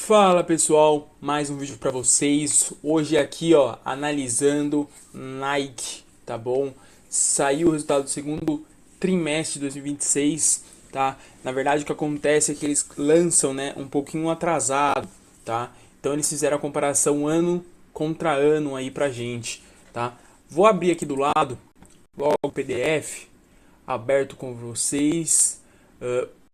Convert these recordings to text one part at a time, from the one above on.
Fala pessoal, mais um vídeo para vocês. Hoje aqui, ó, analisando Nike, tá bom? Saiu o resultado do segundo trimestre de 2026, tá? Na verdade, o que acontece é que eles lançam, né, um pouquinho atrasado, tá? Então eles fizeram a comparação ano contra ano aí pra gente, tá? Vou abrir aqui do lado logo o PDF aberto com vocês.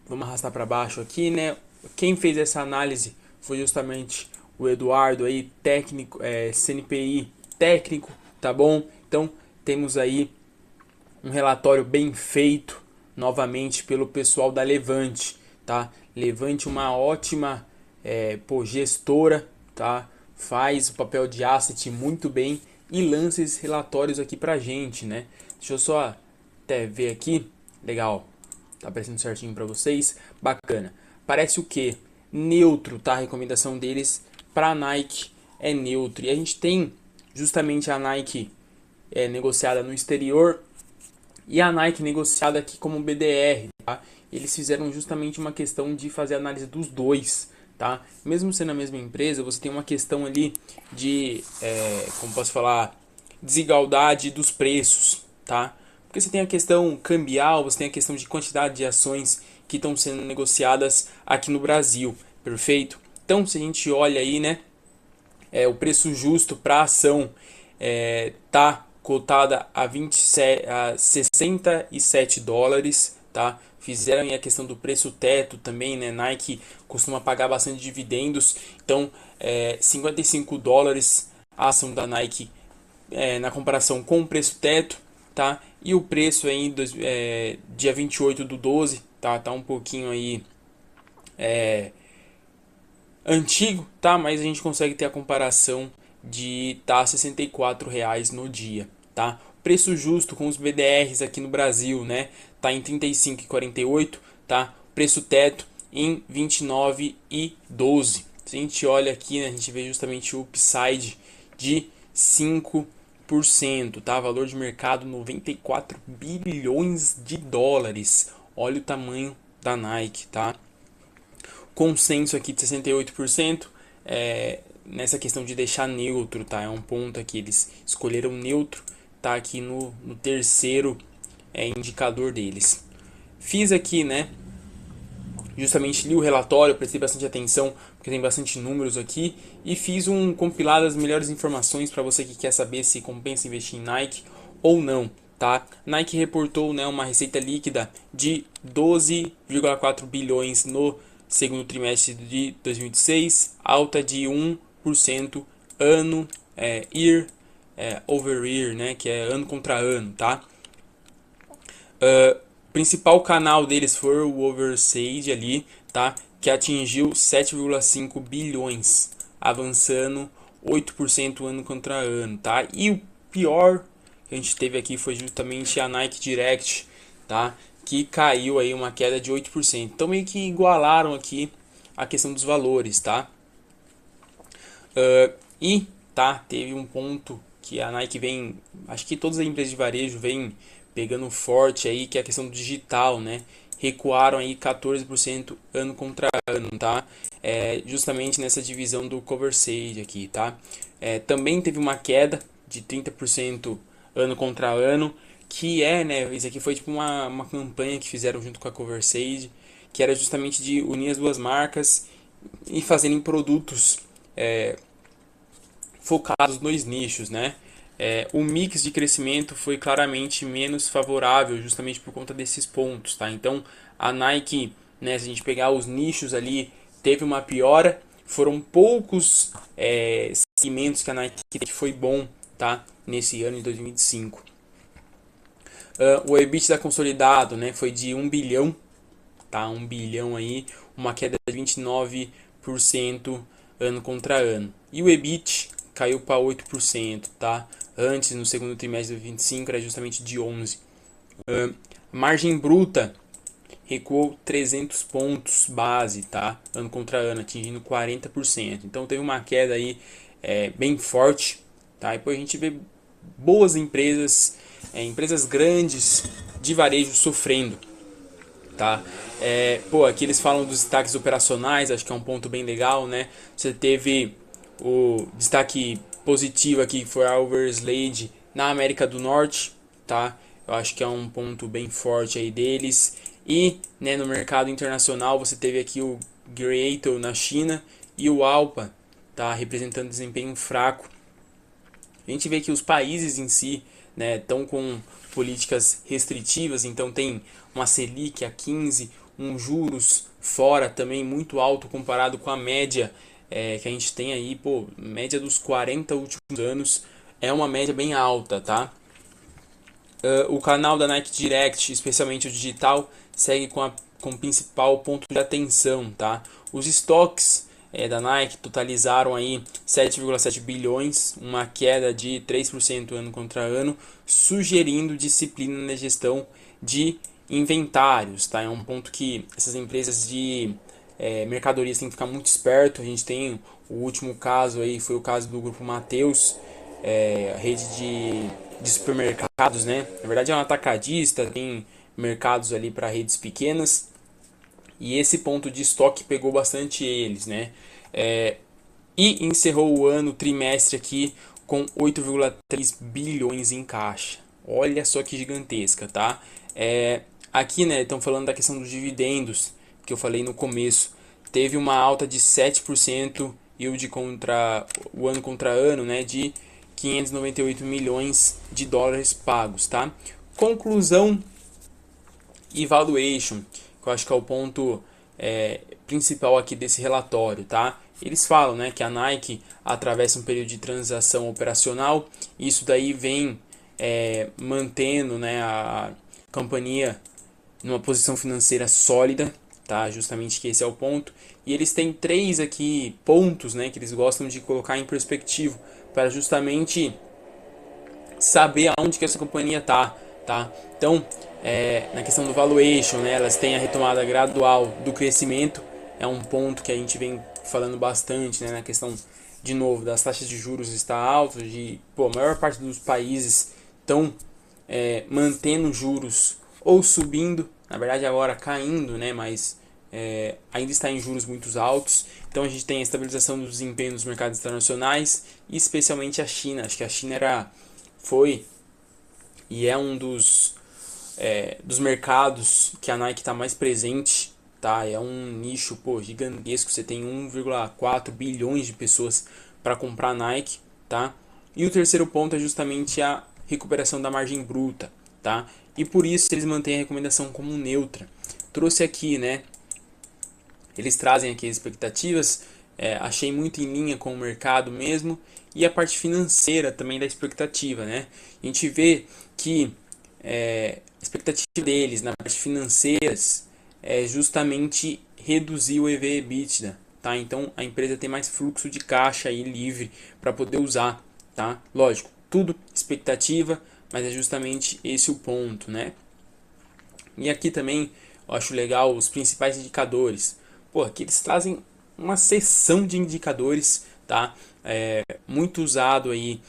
Vamos arrastar para baixo aqui, né? Quem fez essa análise foi justamente o Eduardo aí, técnico, CNPI técnico, tá bom? Então temos aí um relatório bem feito novamente pelo pessoal da Levante, tá? Levante uma ótima gestora, tá? Faz o papel de asset muito bem e lança esses relatórios aqui pra gente, né? Deixa eu só até ver aqui, legal, tá aparecendo certinho pra vocês, bacana. Parece o que? Neutro, tá? A recomendação deles para Nike é neutro. E a gente tem justamente a Nike negociada no exterior e a Nike negociada aqui como BDR, tá? Eles fizeram justamente uma questão de fazer análise dos dois, tá? Mesmo sendo a mesma empresa, você tem uma questão ali de, como posso falar, desigualdade dos preços, tá? Porque você tem a questão cambial, você tem a questão de quantidade de ações que estão sendo negociadas aqui no Brasil, perfeito? Então, se a gente olha aí, né, o preço justo para a ação tá cotada a 27, a 67 dólares, tá? Fizeram aí a questão do preço teto também, né? Nike costuma pagar bastante dividendos, então 55 dólares a ação da Nike na comparação com o preço teto, tá? E o preço aí dia 28 do 12, tá? Tá um pouquinho aí antigo, tá? Mas a gente consegue ter a comparação de tá R$ 64 no dia, tá? Preço justo com os BDRs aqui no Brasil, né? Tá em 35,48, tá? Preço teto em 29,12. Se a gente olha aqui, né, a gente vê justamente o upside de 5%, tá? Valor de mercado 94 bilhões de dólares. Olha o tamanho da Nike, tá? Consenso aqui de 68%, nessa questão de deixar neutro, tá? É um ponto aqui, eles escolheram neutro, tá aqui no terceiro indicador deles. Fiz aqui, né? Justamente li o relatório, prestei bastante atenção, porque tem bastante números aqui, e fiz um compilado das melhores informações para você que quer saber se compensa investir em Nike ou não, tá? Nike reportou, né, uma receita líquida de 12,4 bilhões no segundo trimestre de 2026, alta de 1% ano over year, né, que é ano contra ano, tá? Principal canal deles foi o Overseas ali, tá? Que atingiu 7,5 bilhões, avançando 8% ano contra ano, tá? E o pior que a gente teve aqui foi justamente a Nike Direct, tá? Que caiu aí uma queda de 8%. Então meio que igualaram aqui a questão dos valores, tá? E tá, teve um ponto que a Nike vem, acho que todas as empresas de varejo vêm pegando forte aí, que é a questão do digital, né? Recuaram aí 14% ano contra ano, tá? Justamente nessa divisão do Cover Sage aqui, tá? Também teve uma queda de 30% ano contra ano, que né? Isso aqui foi tipo uma campanha que fizeram junto com a Cover Sage, que era justamente de unir as duas marcas e fazerem produtos focados nos nichos, né? O mix de crescimento foi claramente menos favorável, justamente por conta desses pontos, tá? Então, a Nike, né, se a gente pegar os nichos ali, teve uma piora. Foram poucos segmentos que a Nike que foi bom, tá? Nesse ano de 2025. O EBITDA consolidado, né, foi de 1 bilhão, tá? 1 bilhão aí, uma queda de 29% ano contra ano. E o EBIT caiu para 8%, tá? Antes, no segundo trimestre de 2025, era justamente de 11%. Margem bruta recuou 300 pontos base, tá? Ano contra ano, atingindo 40%. Então teve uma queda aí bem forte, tá? E depois a gente vê boas empresas, empresas grandes de varejo sofrendo. tá? Pô, aqui eles falam dos destaques operacionais, acho que é um ponto bem legal, né? Você teve o destaque positivo aqui, que foi a Overslade na América do Norte, tá? Eu acho que é um ponto bem forte aí deles. E, né, no mercado internacional você teve aqui o Greater na China e o Alpa, tá? Representando desempenho fraco. A gente vê que os países em si, né, estão com políticas restritivas, então tem uma Selic a 15, um juros fora também muito alto comparado com a média que a gente tem aí, pô, média dos 40 últimos anos é uma média bem alta, tá? O canal da Nike Direct, especialmente o digital, segue com o principal ponto de atenção, tá? Os estoques da Nike totalizaram aí 7,7 bilhões, uma queda de 3% ano contra ano, sugerindo disciplina na gestão de inventários, tá? É um ponto que essas empresas de mercadorias têm que ficar muito esperto. A gente tem o último caso aí, foi o caso do grupo Mateus, a rede de supermercados, né? Na verdade é um atacadista, tem mercados ali para redes pequenas. E esse ponto de estoque pegou bastante eles, né? E encerrou o ano, o trimestre aqui, com 8,3 bilhões em caixa. Olha só que gigantesca, tá? Aqui, né, estão falando da questão dos dividendos, que eu falei no começo. Teve uma alta de 7% yield contra o ano contra ano, né, de 598 milhões de dólares pagos, tá? Conclusão e valuation, que eu acho que é o ponto principal aqui desse relatório, tá? Eles falam, né, que a Nike atravessa um período de transação operacional, e isso daí vem mantendo, né, a companhia numa posição financeira sólida, tá? Justamente que esse é o ponto. E eles têm três aqui pontos, né, que eles gostam de colocar em perspectiva para justamente saber aonde que essa companhia tá? Então, na questão do valuation, né, elas têm a retomada gradual do crescimento, é um ponto que a gente vem falando bastante, né, na questão, de novo, das taxas de juros está alta, a maior parte dos países estão mantendo juros ou subindo, na verdade agora caindo, né, mas ainda está em juros muito altos. Então a gente tem a estabilização do desempenho dos mercados internacionais, e especialmente a China. Acho que a China foi e é um dos mercados que a Nike está mais presente, tá? É um nicho, pô, gigantesco. Você tem 1,4 bilhões de pessoas para comprar Nike, tá? E o terceiro ponto é justamente a recuperação da margem bruta, tá? E por isso eles mantêm a recomendação como neutra. Trouxe aqui, né? Eles trazem aqui as expectativas, achei muito em linha com o mercado mesmo, e a parte financeira também da expectativa, né? A gente vê que a expectativa deles na parte financeiras é justamente reduzir o EV/EBITDA, tá? Então a empresa tem mais fluxo de caixa aí livre para poder usar, tá? Lógico, tudo expectativa, mas é justamente esse o ponto, né? E aqui também eu acho legal os principais indicadores. Pô, aqui eles trazem uma seção de indicadores, tá? Muito usado aí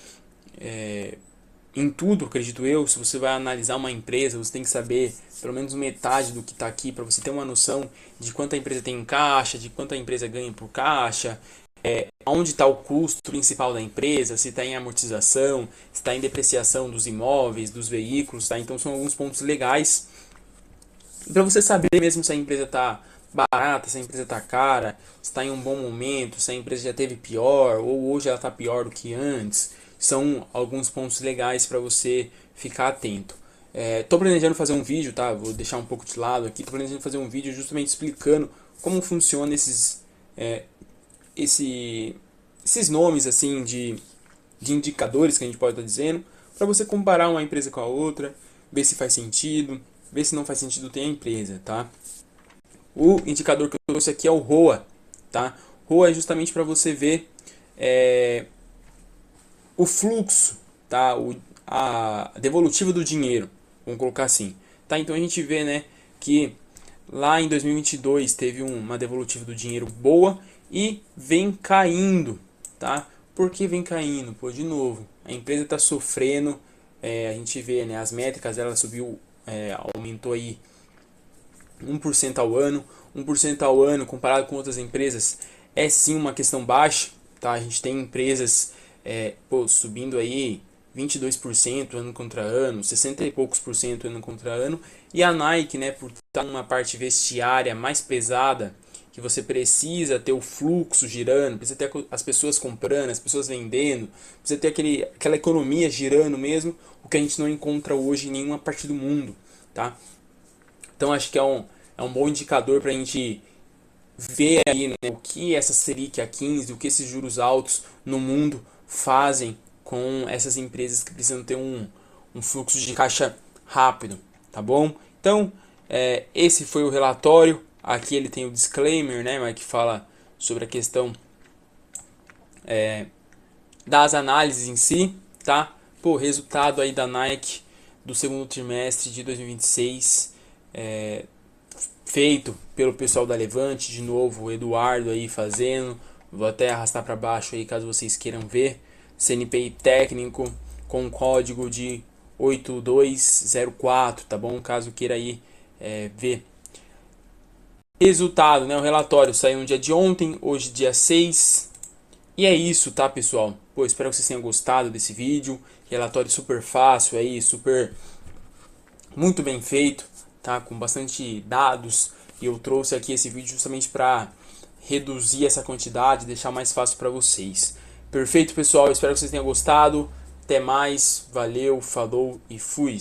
em tudo, acredito eu. Se você vai analisar uma empresa, você tem que saber pelo menos metade do que está aqui para você ter uma noção de quanto a empresa tem em caixa, de quanto a empresa ganha por caixa, onde está o custo principal da empresa, se está em amortização, se está em depreciação dos imóveis, dos veículos, tá? Então são alguns pontos legais para você saber mesmo se a empresa está barata, se a empresa está cara, se está em um bom momento, se a empresa já teve pior ou hoje ela está pior do que antes. São alguns pontos legais para você ficar atento. Estou planejando fazer um vídeo, tá? Vou deixar um pouco de lado aqui. Estou planejando fazer um vídeo justamente explicando como funciona esses nomes assim de indicadores que a gente pode estar dizendo, para você comparar uma empresa com a outra, ver se faz sentido, ver se não faz sentido ter a empresa, tá? O indicador que eu trouxe aqui é o ROA, tá? ROA é justamente para você ver o fluxo, tá? A devolutiva do dinheiro, vamos colocar assim, tá? Então a gente vê, né, que lá em 2022 teve uma devolutiva do dinheiro boa e vem caindo, tá? Por que vem caindo? Pô, de novo, a empresa está sofrendo, a gente vê, né, as métricas, ela subiu, aumentou aí 1% ao ano. 1% ao ano comparado com outras empresas é sim uma questão baixa, tá? A gente tem empresas subindo aí 22% ano contra ano, 60 e poucos por cento ano contra ano. E a Nike, né, por estar numa parte vestiária mais pesada, que você precisa ter o fluxo girando, precisa ter as pessoas comprando, as pessoas vendendo, precisa ter aquela economia girando mesmo, o que a gente não encontra hoje em nenhuma parte do mundo, tá? Então acho que é um bom indicador para a gente ver aí, né, o que essa Selic a 15, o que esses juros altos no mundo fazem com essas empresas que precisam ter um fluxo de caixa rápido, tá bom? Então, esse foi o relatório. Aqui ele tem o disclaimer, né, mas que fala sobre a questão das análises em si, tá? Pô, resultado aí da Nike do segundo trimestre de 2026, feito pelo pessoal da Levante, de novo, o Eduardo aí fazendo. Vou até arrastar para baixo aí caso vocês queiram ver. CNPI técnico com código de 8204, tá bom? Caso queira aí ver. Resultado, né? O relatório saiu no dia de ontem, hoje dia 6. E é isso, tá, pessoal? Pô, espero que vocês tenham gostado desse vídeo. Relatório super fácil aí, super muito bem feito, tá? Com bastante dados. E eu trouxe aqui esse vídeo justamente para reduzir essa quantidade, deixar mais fácil para vocês. Perfeito, pessoal? Espero que vocês tenham gostado. Até mais. Valeu, falou e fui.